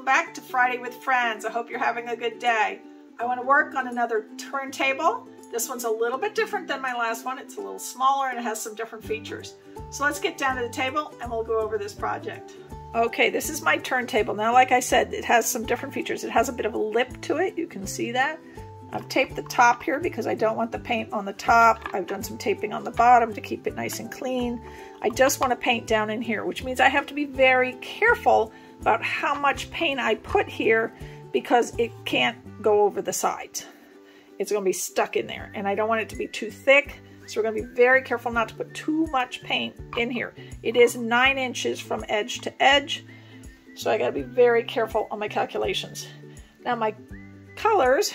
back to Friday with Friends. I hope you're having a good day. I want to work on another turntable. This one's a little bit different than my last one. It's a little smaller and it has some different features. So let's get down to the table and we'll go over this project. Okay, this is my turntable. Now, like I said, it has some different features. It has a bit of a lip to it. You can see that. I've taped the top here because I don't want the paint on the top. I've done some taping on the bottom to keep it nice and clean. I just want to paint down in here, which means I have to be very careful about how much paint I put here because it can't go over the sides. It's going to be stuck in there and I don't want it to be too thick. So we're going to be very careful not to put too much paint in here. It is 9 inches from edge to edge. So I got to be very careful on my calculations. Now my colors,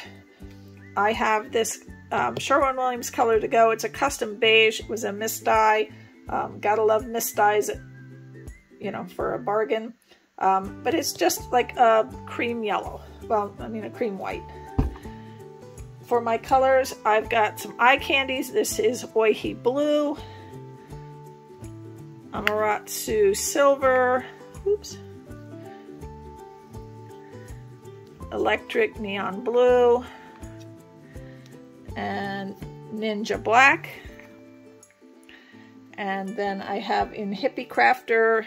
I have this Sherwin color to go. It's a custom beige. It was a mist dye. Gotta love mist dyes, you know, for a bargain. But it's just like a cream yellow. Well, I mean a cream white. For my colors, I've got some eye candies. This is Oihi Blue, Amaterasu Silver, oops, Electric Neon Blue, and Ninja Black. And then I have in Hippie Crafter,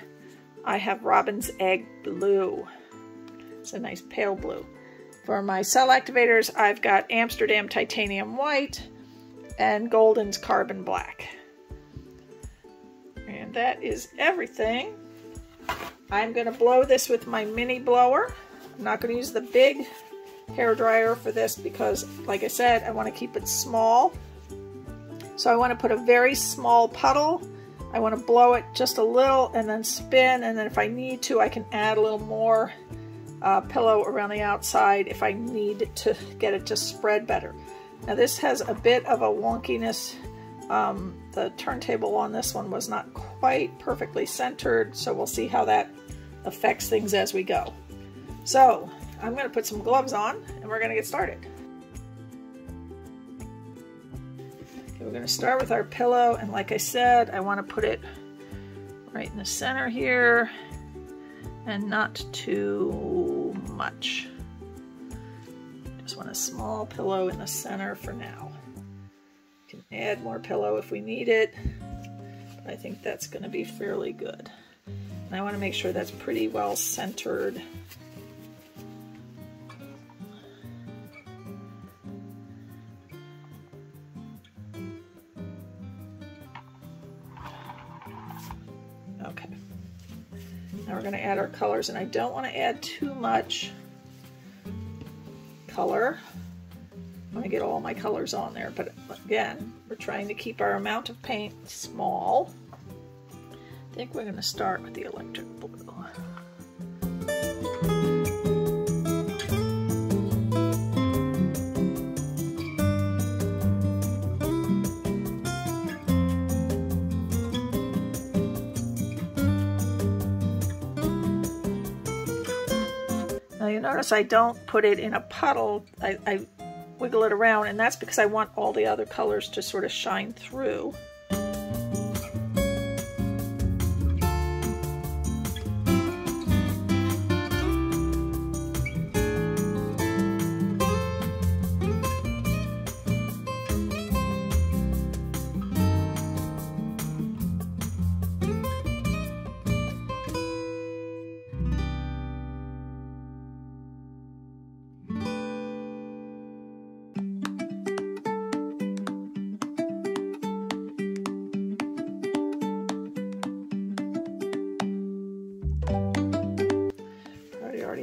I have Robbin's Egg Blue. It's a nice pale blue. For my cell activators, I've got Amsterdam Titanium White and Golden's Carbon Black. And that is everything. I'm going to blow this with my mini blower. I'm not going to use the big hair dryer for this because, like I said, I want to keep it small. So I want to put a very small puddle. I want to blow it just a little and then spin, and then if I need to, I can add a little more pillow around the outside if I need to get it to spread better. Now this has a bit of a wonkiness. The turntable on this one was not quite perfectly centered, so we'll see how that affects things as we go. So I'm going to put some gloves on and we're going to get started. Okay, we're going to start with our pillow, and like I said, I want to put it right in the center here and not too much. Just want a small pillow in the center for now. We can add more pillow if we need it, but I think that's going to be fairly good. And I want to make sure that's pretty well centered. Okay. Now we're going to add our colors, and I don't want to add too much color. I want to get all my colors on there, but again, we're trying to keep our amount of paint small. I think we're going to start with the electric blue. Now you notice I don't put it in a puddle, I wiggle it around, and that's because I want all the other colors to sort of shine through.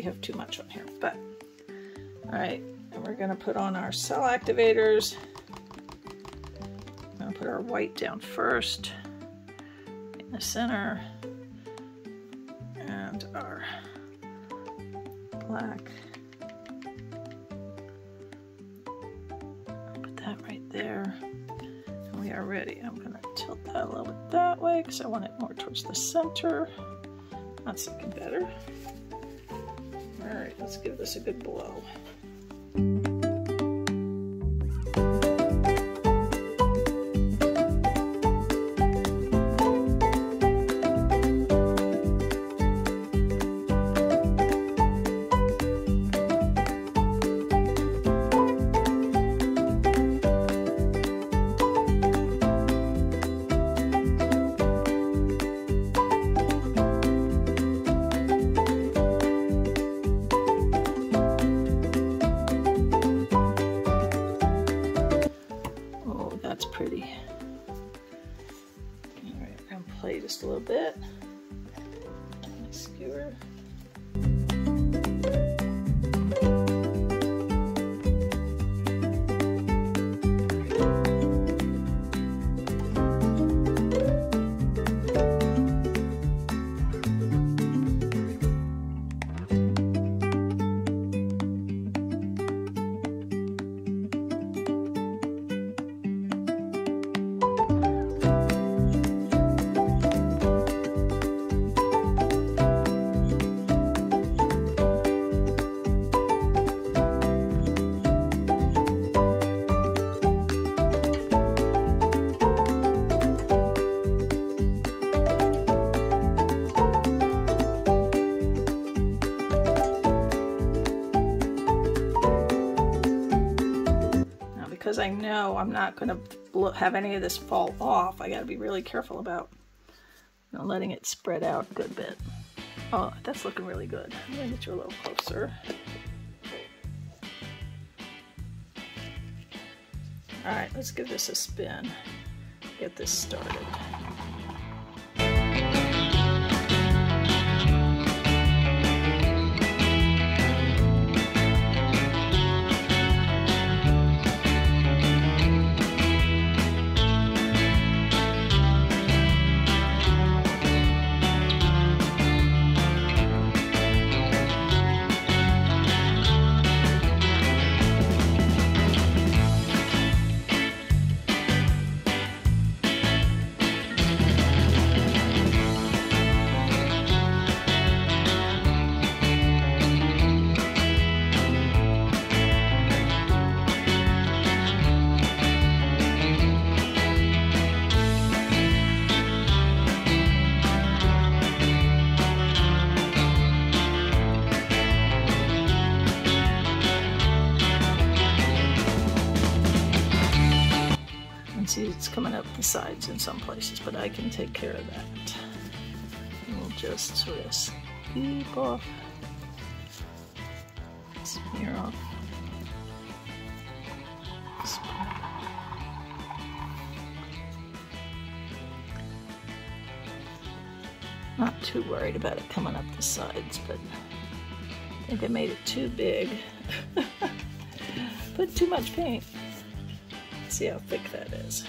Have too much on here, but all right, and we're going to put on our cell activators. I'm going to put our white down first in the center and our black. Put that right there, and we are ready. I'm going to tilt that a little bit that way because I want it more towards the center. That's looking better. All right, let's give this a good blow. pretty. All right, I'm gonna play just a little bit. My skewer. Because I know I'm not going to have any of this fall off, I got to be really careful about, you know, letting it spread out a good bit. Oh, that's looking really good. I'm going to get you a little closer. All right, let's give this a spin. Get this started. See, it's coming up the sides in some places, but I can take care of that. And we'll just sort of sweep off, smear off. Not too worried about it coming up the sides, but I think I made it too big. Put too much paint. See how thick that is.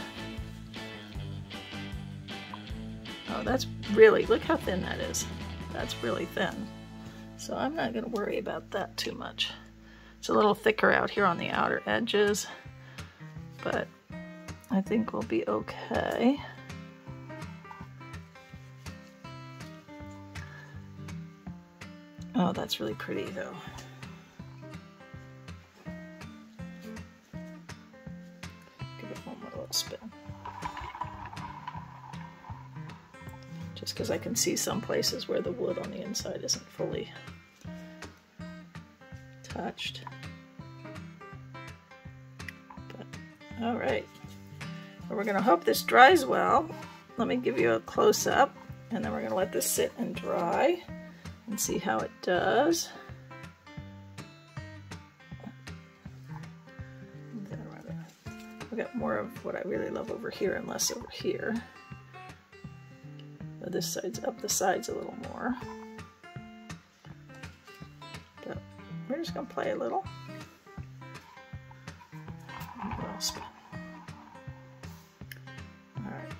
Oh, that's really, look how thin that is. That's really thin. So I'm not going to worry about that too much. It's a little thicker out here on the outer edges, but I think we'll be okay. Oh, that's really pretty though. Spin. Just because I can see some places where the wood on the inside isn't fully touched. But, all right, well, we're going to hope this dries well. Let me give you a close-up, and then we're going to let this sit and dry and see how it does. I've got more of what I really love over here and less over here. So this side's up the sides a little more. But we're just going to play a little. Alright.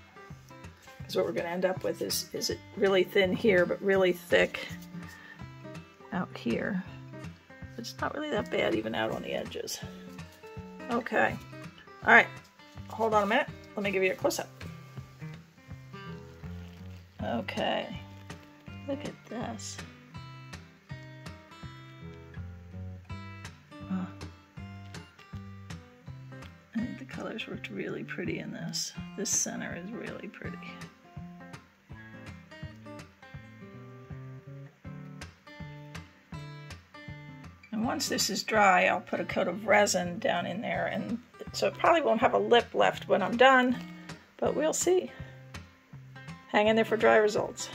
Because what we're going to end up with is it really thin here, but really thick out here. It's not really that bad even out on the edges. Okay. All right, hold on a minute. Let me give you a close-up. Okay, look at this. Oh. I think the colors worked really pretty in this. This center is really pretty. And once this is dry, I'll put a coat of resin down in there, and so it probably won't have a lip left when I'm done, but we'll see. Hang in there for dry results.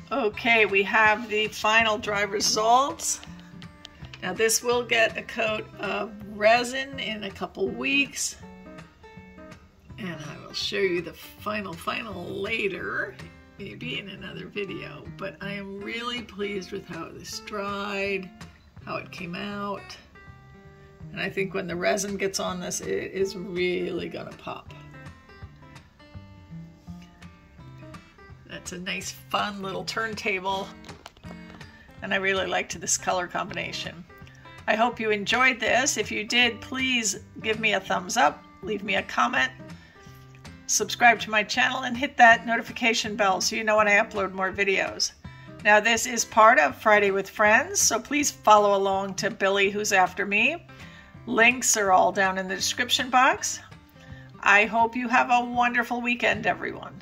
Okay, we have the final dry results. Now this will get a coat of resin in a couple weeks. And I will show you the final later, maybe in another video. But I am really pleased with how this dried, how it came out. And I think when the resin gets on this, it is really gonna pop. That's a nice, fun little turntable. And I really liked this color combination. I hope you enjoyed this. If you did, please give me a thumbs up, leave me a comment, subscribe to my channel, and hit that notification bell so you know when I upload more videos. Now, this is part of Friday with Friends, so please follow along to Billy Who's After Me. Links are all down in the description box. I hope you have a wonderful weekend, everyone.